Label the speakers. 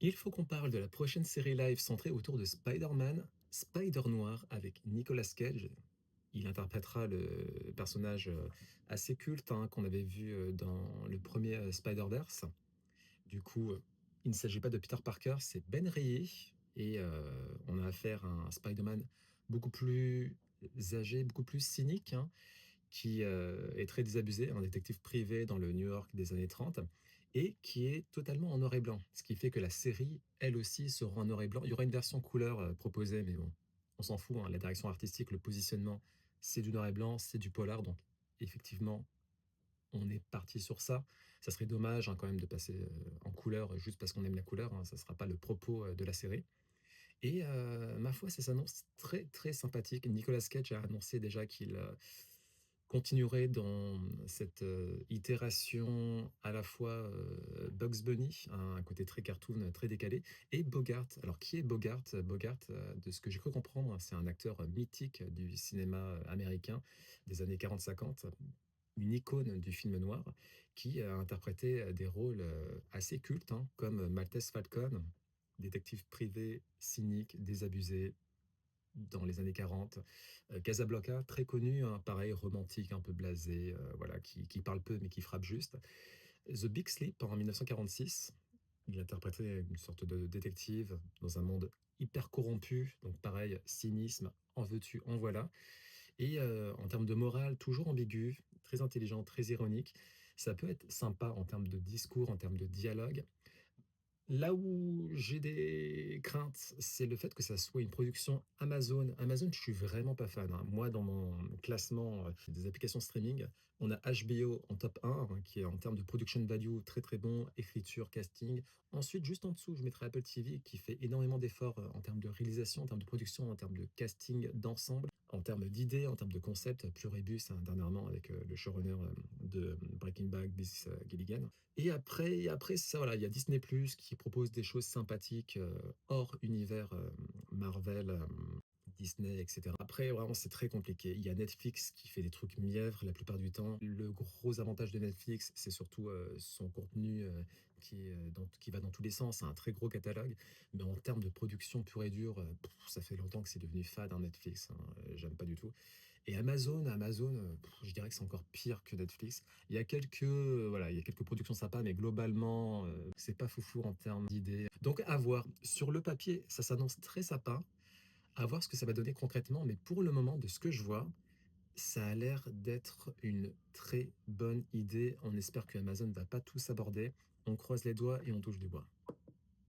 Speaker 1: Il faut qu'on parle de la prochaine série live centrée autour de Spider-Man, Spider-Noir avec Nicolas Cage. Il interprétera le personnage, assez culte, hein, qu'on avait vu, dans le premier Spider-Verse. Du coup, il ne s'agit pas de Peter Parker, c'est Ben Reilly et on a affaire à un Spider-Man beaucoup plus âgé, beaucoup plus cynique, hein, qui, est très désabusé, un détective privé dans le New York des années 30 et qui est totalement en noir et blanc. Ce qui fait que la série, elle aussi, sera en noir et blanc. Il y aura une version couleur, proposée, mais bon, on s'en fout, hein. La direction artistique, le positionnement, c'est du noir et blanc, c'est du polar, donc effectivement, on est parti sur ça. Ça serait dommage, hein, quand même de passer, en couleur, juste parce qu'on aime la couleur, hein. Ça ne sera pas le propos, de la série et ma foi, ça s'annonce très, très sympathique. Nicolas Cage a annoncé déjà qu'il, continuerait dans cette, itération à la fois, Bugs Bunny, un côté très cartoon, très décalé et Bogart. Alors qui est Bogart? Bogart, de ce que j'ai cru comprendre, c'est un acteur, mythique du cinéma, américain des années 40-50, une icône du film noir qui a interprété, des rôles, assez cultes, hein, comme Maltese Falcon, détective privé cynique, désabusé, dans les années 40. Casablanca, très connu, hein, pareil romantique, un peu blasé, voilà, qui parle peu mais qui frappe juste. The Big Sleep en 1946, il interprétait une sorte de détective dans un monde hyper corrompu, donc pareil, cynisme, en veux-tu, en voilà et en termes de morale, toujours ambigu, très intelligent, très ironique. Ça peut être sympa en termes de discours, en termes de dialogue. Là où j'ai des craintes, c'est le fait que ça soit une production Amazon. Amazon, je suis vraiment pas fan, hein. Moi, dans mon classement, des applications streaming, on a HBO en top 1, hein, qui est en termes de production value très, très bon, écriture, casting. Ensuite, juste en dessous, je mettrai Apple TV qui fait énormément d'efforts, en termes de réalisation, en termes de production, en termes de casting d'ensemble, en termes d'idées, en termes de concept. Pluribus, hein, dernièrement avec, le showrunner, de Breaking Bad, Vince Gilligan. Et après ça, voilà, il y a Disney+ qui propose des choses sympathiques, hors univers, Marvel, Disney et cetera. Après, vraiment, c'est très compliqué. Il y a Netflix qui fait des trucs mièvres la plupart du temps. Le gros avantage de Netflix, c'est surtout, son contenu, qui va dans tous les sens. C'est un très gros catalogue, mais en termes de production pure et dure, ça fait longtemps que c'est devenu fade, hein, Netflix, hein, j'aime pas du tout. Et Amazon, je dirais que c'est encore pire que Netflix. Il y a quelques, voilà, il y a quelques productions sympas, mais globalement, c'est pas foufou en termes d'idées. Donc à voir. Sur le papier, ça s'annonce très sympa. À voir ce que ça va donner concrètement, mais pour le moment, de ce que je vois, ça a l'air d'être une très bonne idée. On espère que Amazon ne va pas tout s'aborder. On croise les doigts et on touche du bois.